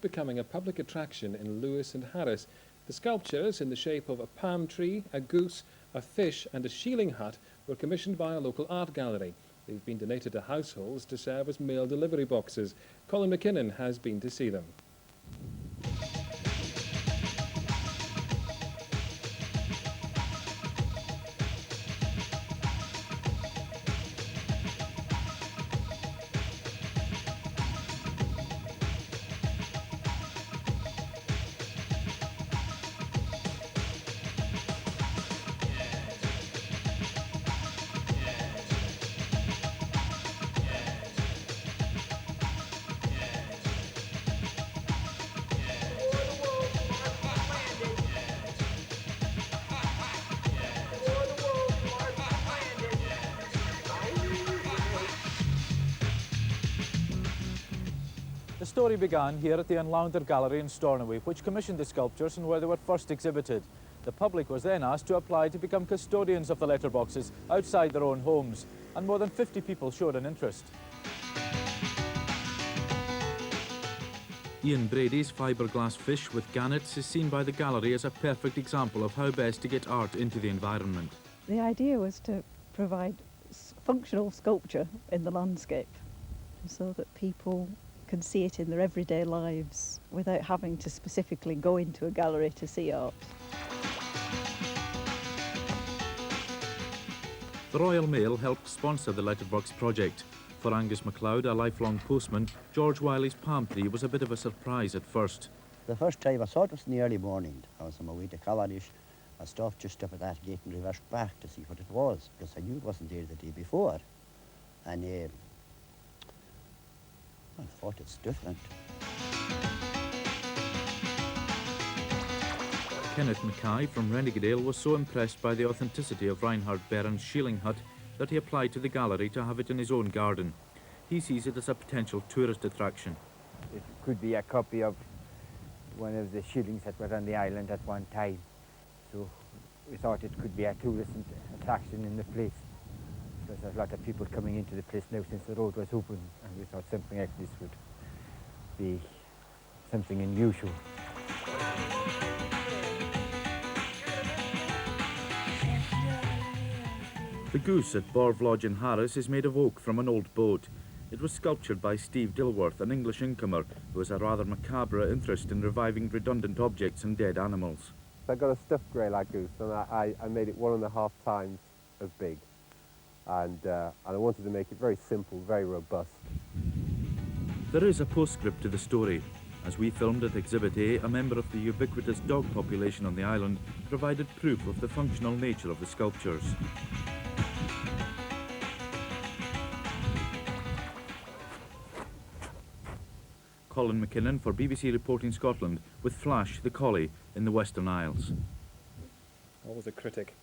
Becoming a public attraction in Lewis and Harris. The sculptures in the shape of a palm tree, a goose, a fish and a shieling hut were commissioned by a local art gallery. They've been donated to households to serve as mail delivery boxes. Colin McKinnon has been to see them. The story began here at the Unlounder Gallery in Stornoway, which commissioned the sculptures and where they were first exhibited. The public was then asked to apply to become custodians of the letterboxes outside their own homes, and more than 50 people showed an interest. Ian Brady's fiberglass fish with gannets is seen by the gallery as a perfect example of how best to get art into the environment. The idea was to provide functional sculpture in the landscape so that people can see it in their everyday lives without having to specifically go into a gallery to see art. The Royal Mail helped sponsor the letterbox project. For Angus MacLeod, a lifelong postman, George Wyllie's palm tree was a bit of a surprise at first. The first time I saw it was in the early morning. I was on my way to Callanish. I stopped just up at that gate and reversed back to see what it was, because I knew it wasn't there the day before. And I thought it's different. Kenneth Mackay from Renegade was so impressed by the authenticity of Reinhard Behrens' shieling hut that he applied to the gallery to have it in his own garden. He sees it as a potential tourist attraction. It could be a copy of one of the shillings that were on the island at one time. So we thought it could be a tourist attraction in the place. Because there's a lot of people coming into the place now since the road was open, and we thought something like this would be something unusual. The goose at Borv Lodge in Harris is made of oak from an old boat. It was sculptured by Steve Dilworth, an English incomer who has a rather macabre interest in reviving redundant objects and dead animals. I got a stuffed greylag goose, and I made it 1.5 times as big. And I wanted to make it very simple, very robust. There is a postscript to the story. As we filmed at Exhibit A, a member of the ubiquitous dog population on the island provided proof of the functional nature of the sculptures. Colin McKinnon for BBC Reporting Scotland with Flash the collie in the Western Isles. Always a critic.